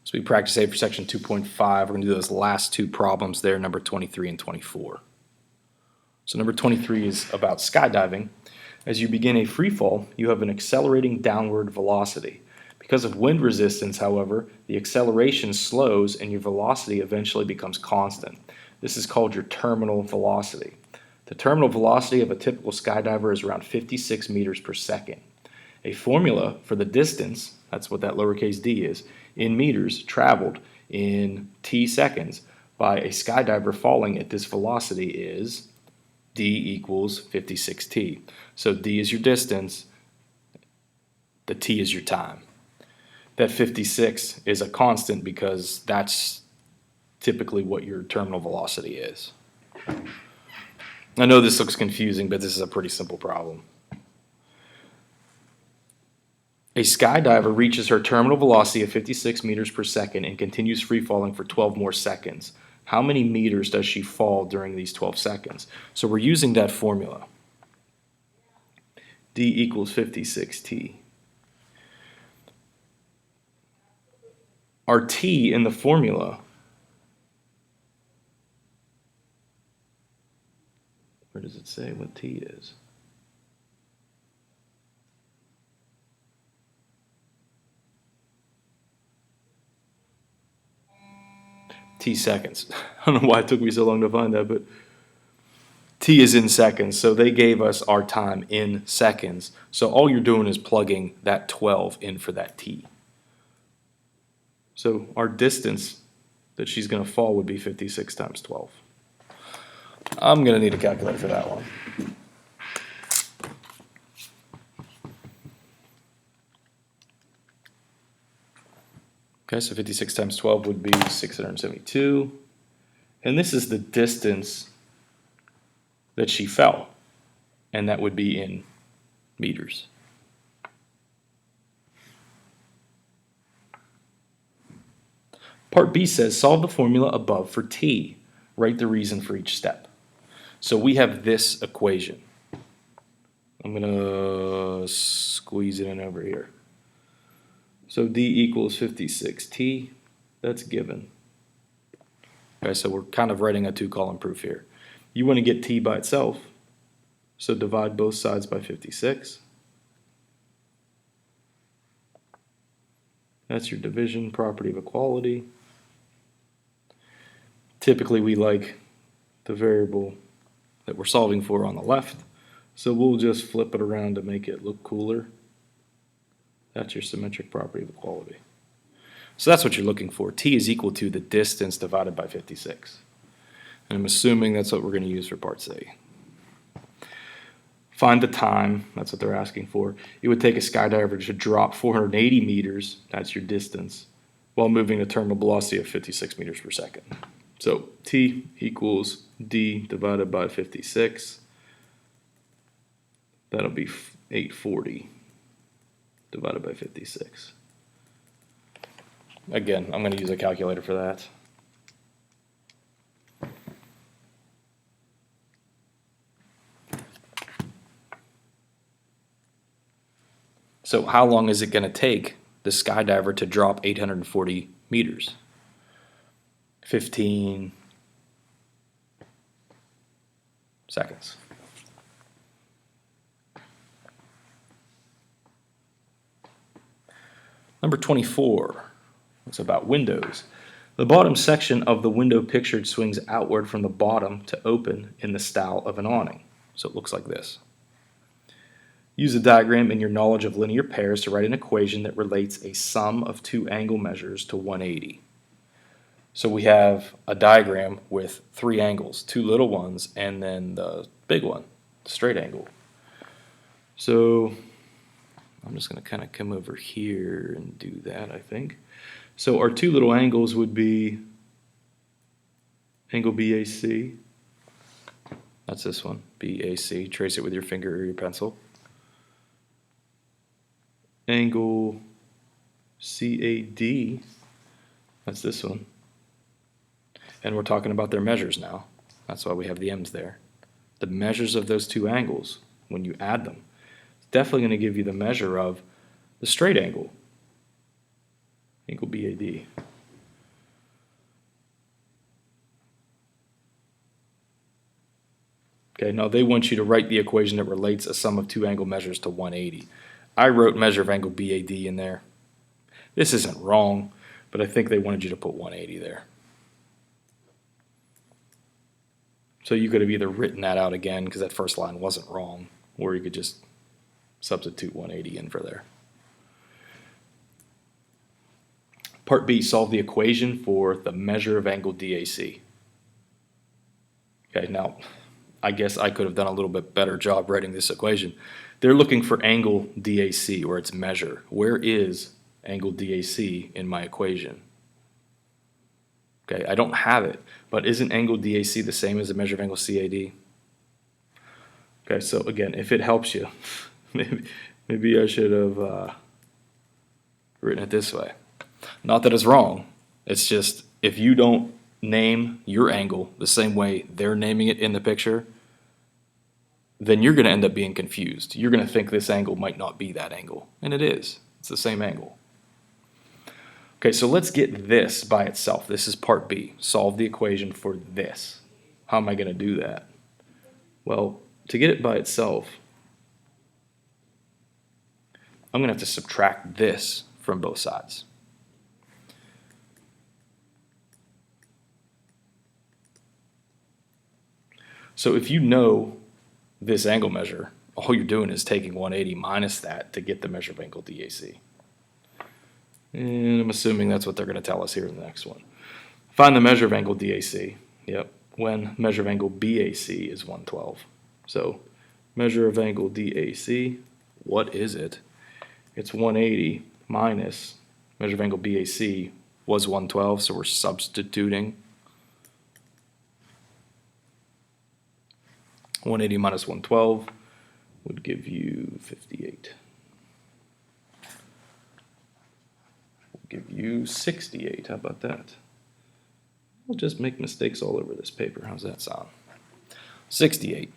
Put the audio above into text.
So we practice A for section 2.5. We're going to do those last two problems there, number 23 and 24. So number 23 is about skydiving. As you begin a free fall, you have an accelerating downward velocity. Because of wind resistance, however, the acceleration slows and your velocity eventually becomes constant. This is called your terminal velocity. The terminal velocity of a typical skydiver is around 56 meters per second. A formula for the distance, that's what that lowercase d is, in meters traveled in t seconds by a skydiver falling at this velocity is d equals 56t. So d is your distance, the t is your time. That 56 is a constant because that's typically what your terminal velocity is. I know this looks confusing, but this is a pretty simple problem. A skydiver reaches her terminal velocity of 56 meters per second and continues free falling for 12 more seconds. How many meters does she fall during these 12 seconds? So we're using that formula. D equals 56t. Our t in the formula, where does it say what t is? T seconds. I don't know why it took me so long to find that, but t is in seconds, so they gave us our time in seconds. So all you're doing is plugging that 12 in for that t. So our distance that she's going to fall would be 56 times 12. I'm going to need a calculator for that one. Okay, so 56 times 12 would be 672. And this is the distance that she fell, and that would be in meters. Part B says, solve the formula above for t. Write the reason for each step. So we have this equation. I'm going to squeeze it in over here. So d equals 56t. That's given. Okay, so we're kind of writing a two-column proof here. You want to get t by itself, so divide both sides by 56. That's your division property of equality. Typically we like the variable that we're solving for on the left, so we'll just flip it around to make it look cooler. That's your symmetric property of equality. So that's what you're looking for. T is equal to the distance divided by 56. And I'm assuming that's what we're going to use for part C. Find the time, that's what they're asking for. It would take a skydiver to drop 480 meters, that's your distance, while moving a terminal velocity of 56 meters per second. So T equals D divided by 56. That'll be 840 divided by 56. Again, I'm going to use a calculator for that. So how long is it going to take the skydiver to drop 840 meters? 15 seconds. Number 24 is about windows. The bottom section of the window pictured swings outward from the bottom to open in the style of an awning. So it looks like this. Use a diagram in your knowledge of linear pairs to write an equation that relates a sum of two angle measures to 180. So we have a diagram with three angles, two little ones, and then the big one, the straight angle. So I'm just going to kind of come over here and do that, I think. So our two little angles would be angle BAC. That's this one, BAC. Trace it with your finger or your pencil. Angle CAD, that's this one. And we're talking about their measures now. That's why we have the M's there. The measures of those two angles, when you add them, it's definitely going to give you the measure of the straight angle, angle BAD. Okay, now they want you to write the equation that relates a sum of two angle measures to 180. I wrote measure of angle BAD in there. This isn't wrong, but I think they wanted you to put 180 there. So you could have either written that out again because that first line wasn't wrong, or you could just substitute 180 in for there. Part B, solve the equation for the measure of angle DAC. Okay, now I guess I could have done a little bit better job writing this equation. They're looking for angle DAC, or its measure. Where is angle DAC in my equation? Okay, I don't have it, but isn't angle DAC the same as the measure of angle CAD? Okay, so again, if it helps you, maybe I should have written it this way. Not that it's wrong, it's just if you don't name your angle the same way they're naming it in the picture, then you're going to end up being confused. You're going to think this angle might not be that angle, and it is. It's the same angle. Okay, so let's get this by itself. This is part B. Solve the equation for this. How am I going to do that? Well, to get it by itself, I'm going to have to subtract this from both sides. So if you know this angle measure, all you're doing is taking 180 minus that to get the measure of angle DAC. And I'm assuming that's what they're going to tell us here in the next one. Find the measure of angle DAC. Yep, when measure of angle BAC is 112. So measure of angle DAC, what is it? It's 180 minus measure of angle BAC was 112, so we're substituting 180 minus 112 would give you 58. Would give you 68. How about that? We'll just make mistakes all over this paper. How's that sound? 68.